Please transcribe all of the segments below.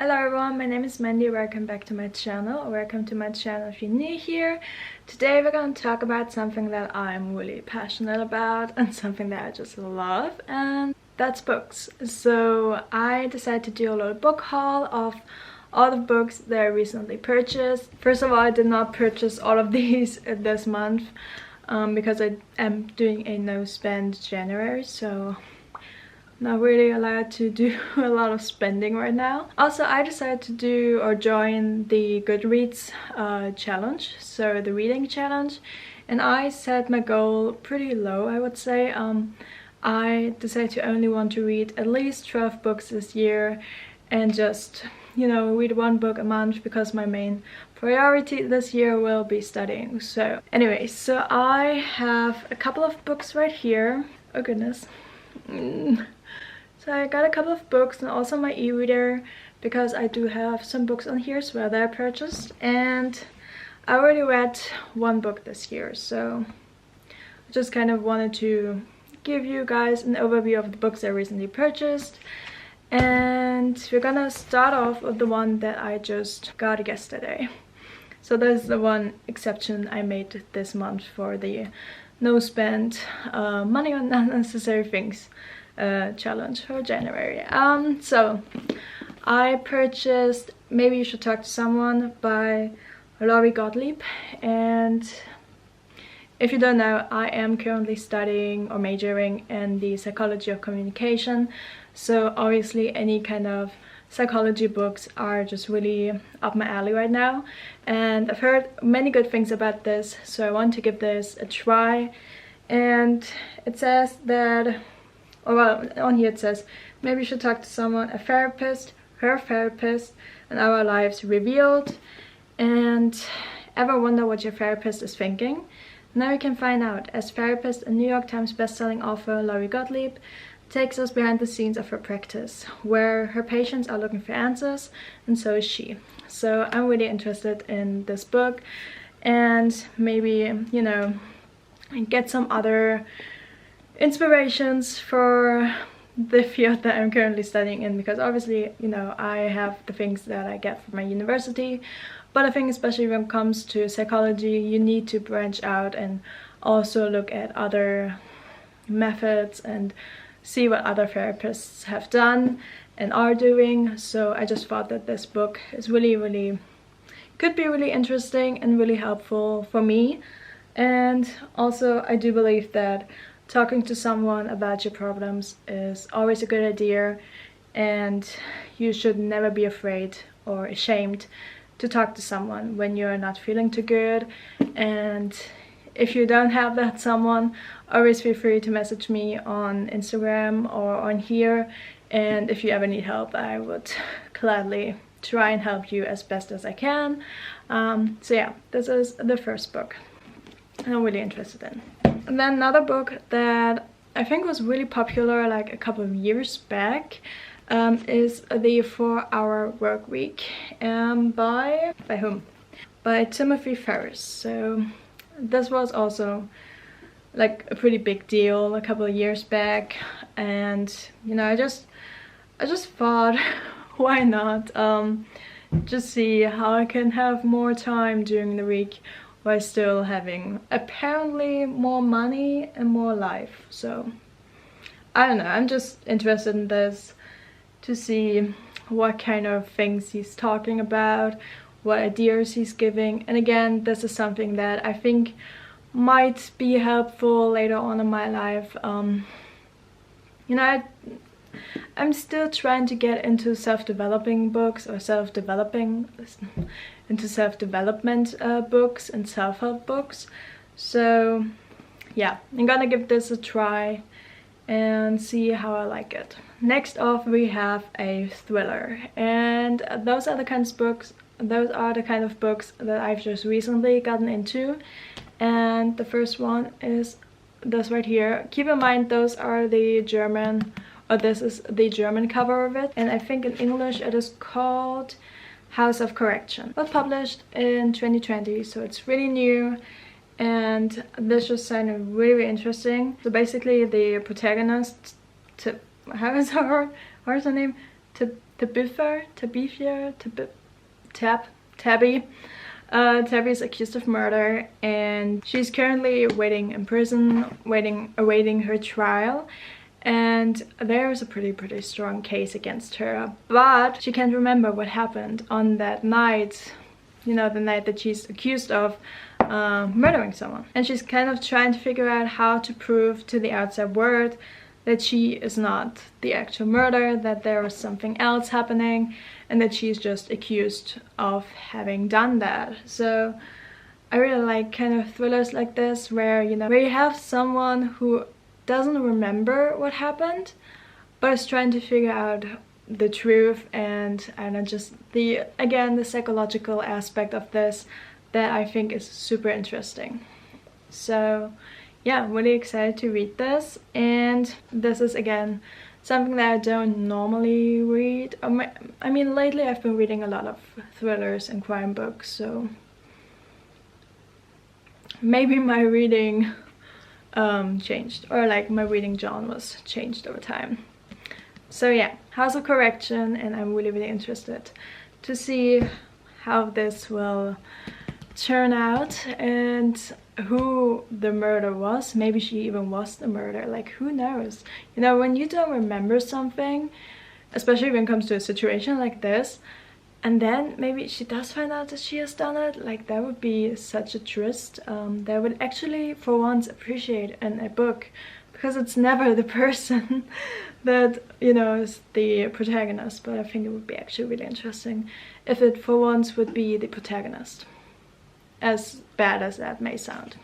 Hello everyone, my name is Mandy. Welcome back to my channel. Welcome to my channel if you're new here. Today we're going to talk about something that I'm really passionate about and something that I just love, and that's books. So I decided to do a little book haul of all the books that I recently purchased. First of all, I did not purchase all of these this month because I am doing a no spend January, so not really allowed to do a lot of spending right now. Also, I decided to do or join the Goodreads challenge, so the reading challenge, and I set my goal pretty low, I would say. I decided to only want to read at least 12 books this year and just, you know, read one book a month because my main priority this year will be studying. So anyway, so I have a couple of books right here. Oh goodness. So I got a couple of books and also my e-reader, because I do have some books on here as well that I purchased, and I already read one book this year, so I just kind of wanted to give you guys an overview of the books I recently purchased. And we're gonna start off with the one that I just got yesterday. So that's the one exception I made this month for the no spend money on unnecessary things challenge for January. So I purchased Maybe You Should Talk to Someone by Laurie Gottlieb, and if you don't know, I am currently studying or majoring in the psychology of communication, so obviously any kind of psychology books are just really up my alley right now, and I've heard many good things about this, so I want to give this a try. And it says that, or well, on here it says, maybe you should talk to someone, a therapist, her therapist, and our lives revealed. And ever wonder what your therapist is thinking? Now you can find out, as therapist and New York Times bestselling author Laurie Gottlieb takes us behind the scenes of her practice, where her patients are looking for answers, and so is she. So I'm really interested in this book, and maybe, you know, get some other inspirations for the field that I'm currently studying in, because obviously, you know, I have the things that I get from my university, but I think especially when it comes to psychology, you need to branch out and also look at other methods and see what other therapists have done and are doing. So I just thought that this book is really could be really interesting and really helpful for me. And also I do believe that talking to someone about your problems is always a good idea, and you should never be afraid or ashamed to talk to someone when you're not feeling too good. And if you don't have that someone, always feel free to message me on Instagram or on here, and if you ever need help, I would gladly try and help you as best as I can. So yeah, this is the first book I'm really interested in. And then another book that I think was really popular like a couple of years back is the 4-Hour Workweek by whom? By Timothy Ferriss. So this was also like a pretty big deal a couple of years back, and you know, I just thought why not just see how I can have more time during the week while still having apparently more money and more life. So I don't know, I'm just interested in this to see what kind of things he's talking about, what ideas he's giving. And again, this is something that I think might be helpful later on in my life. You know, I'm still trying to get into self-developing books, or into self-development books and self-help books. So yeah, I'm gonna give this a try and see how I like it. Next off, we have a thriller, and those are the kind of books that I've just recently gotten into. And the first one is this right here. Keep in mind, those are the German, or this is the German cover of it, and I think in English it is called House of Correction. It was published in 2020, so it's really new, and this just sounded really interesting. So basically the protagonist, how's her name? Tabby. Tabby is accused of murder, and she's currently waiting in prison, awaiting her trial. And there's a pretty strong case against her, but she can't remember what happened on that night, you know, the night that she's accused of murdering someone. And she's kind of trying to figure out how to prove to the outside world that she is not the actual murderer, that there was something else happening, and that she's just accused of having done that. So I really like kind of thrillers like this, where, you know, where you have someone who doesn't remember what happened, but is trying to figure out the truth. And I don't know, just the psychological aspect of this that I think is super interesting. So yeah, I'm really excited to read this. And this is again something that I don't normally read. I mean, lately I've been reading a lot of thrillers and crime books, so maybe my reading changed, or like my reading genres changed over time. So yeah, House of Correction, and I'm really interested to see how this will turn out and who the murder was. Maybe she even was the murderer, like who knows. You know, when you don't remember something, especially when it comes to a situation like this, and then maybe she does find out that she has done it, like that would be such a twist that I would actually for once appreciate in a book, because it's never the person that, you know, is the protagonist. But I think it would be actually really interesting if it for once would be the protagonist, as bad as that may sound.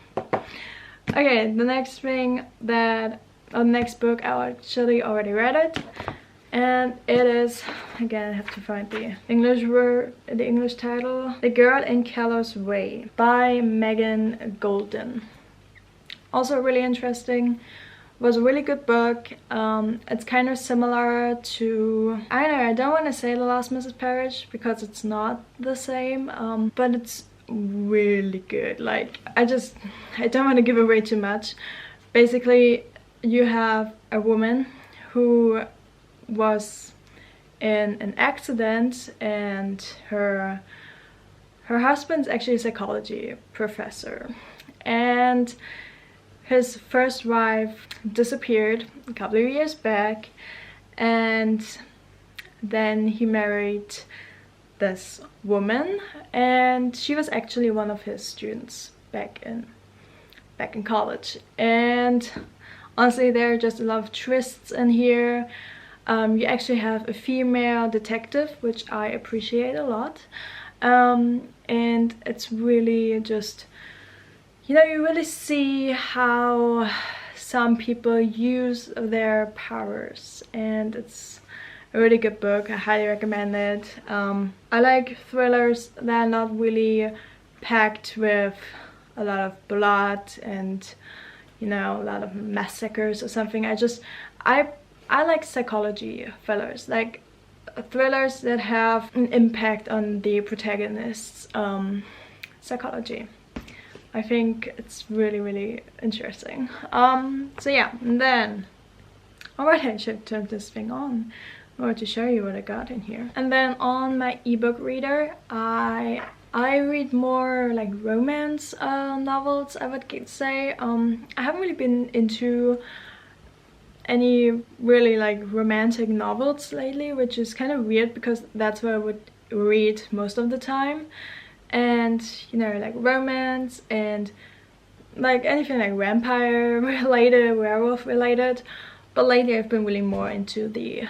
Okay, the next next book, I actually already read it. And it is, again, I have to find the English word, the English title, The Girl in Callous Way by Megan Goldin. Also really interesting. It was a really good book. It's kind of similar to, I don't know, I don't want to say The Last Mrs. Parrish because it's not the same, but it's really good. Like, I don't want to give away too much. Basically, you have a woman who was in an accident, and her husband's actually a psychology professor, and his first wife disappeared a couple of years back, and then he married this woman, and she was actually one of his students back in college. And honestly, there are just a lot of twists in here. You actually have a female detective, which I appreciate a lot, and it's really just, you know, you really see how some people use their powers, and it's a really good book. I highly recommend it. I like thrillers that are not really packed with a lot of blood and, you know, a lot of massacres or something. I like psychology thrillers, like thrillers that have an impact on the protagonist's psychology. I think it's really interesting. So yeah, and then, alright, I should turn this thing on in order to show you what I got in here. And then on my ebook reader, I read more like romance novels, I would say. I haven't really been into any really like romantic novels lately, which is kind of weird because that's what I would read most of the time. And, you know, like romance and like anything like vampire related, werewolf related. But lately I've been really more into the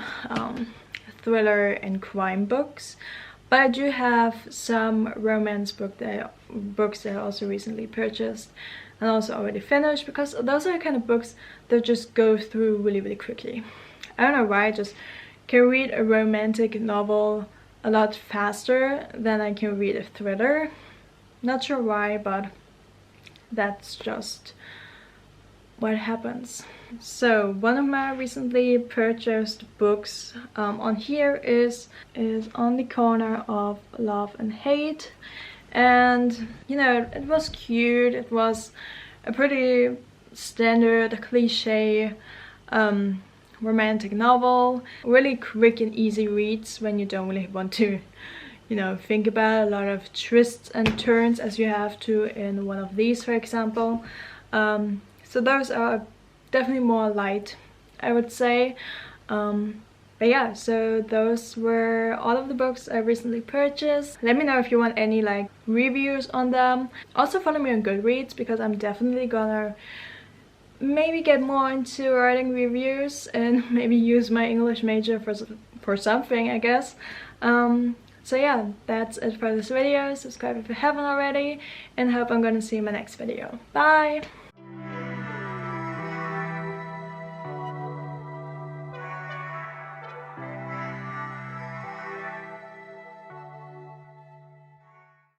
thriller and crime books. But I do have some romance books that I also recently purchased and also already finished, because those are the kind of books that just go through really quickly. I don't know why, I just can read a romantic novel a lot faster than I can read a thriller. Not sure why, but that's just what happens. So one of my recently purchased books on here is On the Corner of Love and Hate. And, you know, it was cute. It was a pretty standard cliche romantic novel. Really quick and easy reads when you don't really want to, you know, think about a lot of twists and turns as you have to in one of these, for example. So those are definitely more light, I would say. But yeah, so those were all of the books I recently purchased. Let me know if you want any like reviews on them. Also follow me on Goodreads, because I'm definitely gonna maybe get more into writing reviews and maybe use my English major for something, I guess. So yeah, that's it for this video. Subscribe if you haven't already, and I hope I'm gonna see you in my next video. Bye!